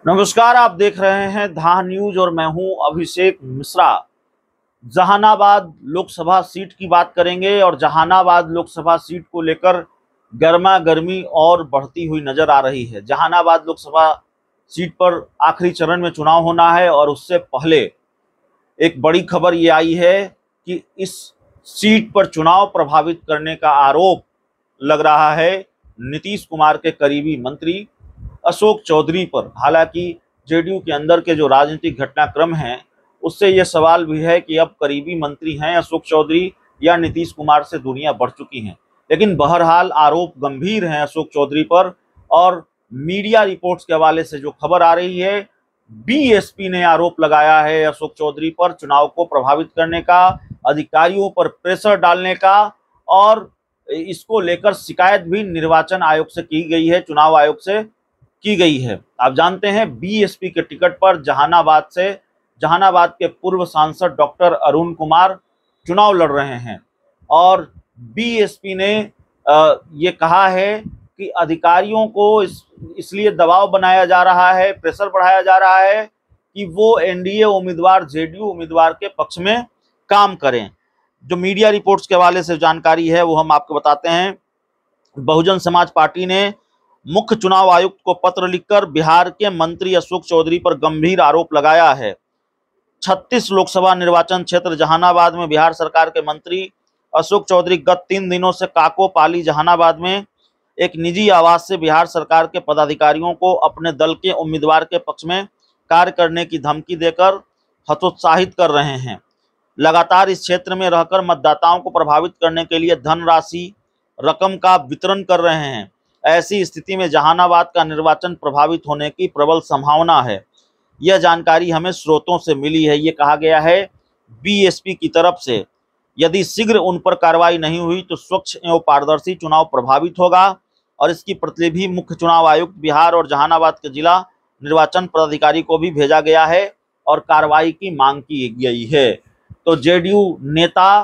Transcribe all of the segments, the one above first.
नमस्कार, आप देख रहे हैं धा न्यूज और मैं हूं अभिषेक मिश्रा। जहानाबाद लोकसभा सीट की बात करेंगे और जहानाबाद लोकसभा सीट को लेकर गर्मा गर्मी और बढ़ती हुई नजर आ रही है। जहानाबाद लोकसभा सीट पर आखिरी चरण में चुनाव होना है और उससे पहले एक बड़ी खबर ये आई है कि इस सीट पर चुनाव प्रभावित करने का आरोप लग रहा है नीतीश कुमार के करीबी मंत्री अशोक चौधरी पर। हालांकि जेडीयू के अंदर के जो राजनीतिक घटनाक्रम हैं उससे यह सवाल भी है कि अब करीबी मंत्री हैं अशोक चौधरी या नीतीश कुमार से दूरियां बढ़ चुकी हैं। लेकिन बहरहाल आरोप गंभीर हैं अशोक चौधरी पर और मीडिया रिपोर्ट्स के हवाले से जो खबर आ रही है, बीएसपी ने आरोप लगाया है अशोक चौधरी पर चुनाव को प्रभावित करने का, अधिकारियों पर प्रेशर डालने का, और इसको लेकर शिकायत भी निर्वाचन आयोग से की गई है, चुनाव आयोग से की गई है। आप जानते हैं बीएसपी के टिकट पर जहानाबाद के पूर्व सांसद डॉक्टर अरुण कुमार चुनाव लड़ रहे हैं और बीएसपी ने ये कहा है कि अधिकारियों को इसलिए दबाव बनाया जा रहा है, प्रेशर बढ़ाया जा रहा है कि वो एनडीए उम्मीदवार, जेडीयू उम्मीदवार के पक्ष में काम करें। जो मीडिया रिपोर्ट्स के हवाले से जानकारी है वो हम आपको बताते हैं। बहुजन समाज पार्टी ने मुख्य चुनाव आयुक्त को पत्र लिखकर बिहार के मंत्री अशोक चौधरी पर गंभीर आरोप लगाया है। 36 लोकसभा निर्वाचन क्षेत्र जहानाबाद में बिहार सरकार के मंत्री अशोक चौधरी गत 3 दिनों से काको पाली जहानाबाद में एक निजी आवास से बिहार सरकार के पदाधिकारियों को अपने दल के उम्मीदवार के पक्ष में कार्य करने की धमकी देकर हतोत्साहित कर रहे हैं। लगातार इस क्षेत्र में रहकर मतदाताओं को प्रभावित करने के लिए धनराशि, रकम का वितरण कर रहे हैं। ऐसी स्थिति में जहानाबाद का निर्वाचन प्रभावित होने की प्रबल संभावना है। यह जानकारी हमें स्रोतों से मिली है। ये कहा गया है बीएसपी की तरफ से, यदि शीघ्र उन पर कार्रवाई नहीं हुई तो स्वच्छ एवं पारदर्शी चुनाव प्रभावित होगा और इसकी प्रतिलिपि मुख्य चुनाव आयुक्त बिहार और जहानाबाद के जिला निर्वाचन पदाधिकारी को भी भेजा गया है और कार्रवाई की मांग की गई है। तो जेडीयू नेता,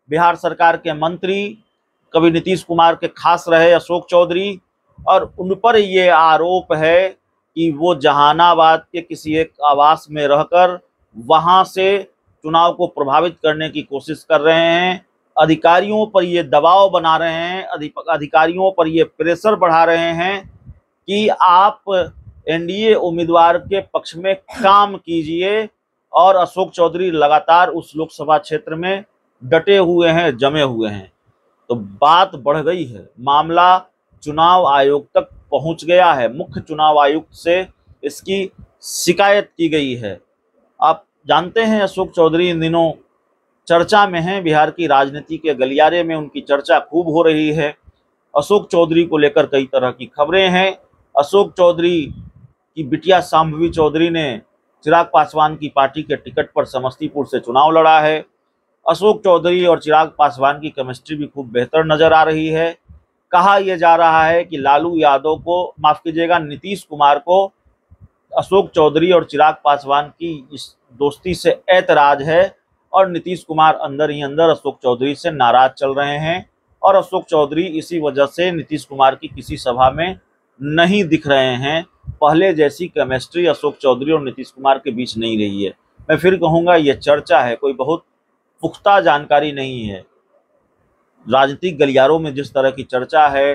बिहार सरकार के मंत्री, कभी नीतीश कुमार के खास रहे अशोक चौधरी, और उन पर ये आरोप है कि वो जहानाबाद के किसी एक आवास में रहकर वहां से चुनाव को प्रभावित करने की कोशिश कर रहे हैं। अधिकारियों पर ये दबाव बना रहे हैं, अधिकारियों पर ये प्रेशर बढ़ा रहे हैं कि आप एनडीए उम्मीदवार के पक्ष में काम कीजिए, और अशोक चौधरी लगातार उस लोकसभा क्षेत्र में डटे हुए हैं, जमे हुए हैं। तो बात बढ़ गई है, मामला चुनाव आयोग तक पहुंच गया है। मुख्य चुनाव आयुक्त से इसकी शिकायत की गई है। आप जानते हैं अशोक चौधरी इन दिनों चर्चा में हैं, बिहार की राजनीति के गलियारे में उनकी चर्चा खूब हो रही है। अशोक चौधरी को लेकर कई तरह की खबरें हैं। अशोक चौधरी की बिटिया शांभवी चौधरी ने चिराग पासवान की पार्टी के टिकट पर समस्तीपुर से चुनाव लड़ा है। अशोक चौधरी और चिराग पासवान की केमिस्ट्री भी खूब बेहतर नजर आ रही है। कहा यह जा रहा है कि लालू यादव को, माफ कीजिएगा, नीतीश कुमार को अशोक चौधरी और चिराग पासवान की इस दोस्ती से ऐतराज है और नीतीश कुमार अंदर ही अंदर अशोक चौधरी से नाराज चल रहे हैं और अशोक चौधरी इसी वजह से नीतीश कुमार की किसी सभा में नहीं दिख रहे हैं। पहले जैसी केमिस्ट्री अशोक चौधरी और नीतीश कुमार के बीच नहीं रही है। मैं फिर कहूँगा ये चर्चा है, कोई बहुत पुख्ता जानकारी नहीं है। राजनीतिक गलियारों में जिस तरह की चर्चा है,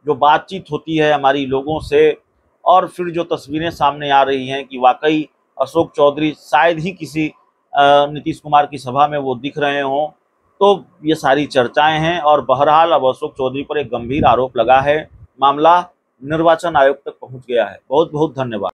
जो बातचीत होती है हमारी लोगों से, और फिर जो तस्वीरें सामने आ रही हैं कि वाकई अशोक चौधरी शायद ही किसी नीतीश कुमार की सभा में वो दिख रहे हों, तो ये सारी चर्चाएं हैं। और बहरहाल अब अशोक चौधरी पर एक गंभीर आरोप लगा है। मामला निर्वाचन आयोग तक पहुंच गया है। बहुत बहुत धन्यवाद।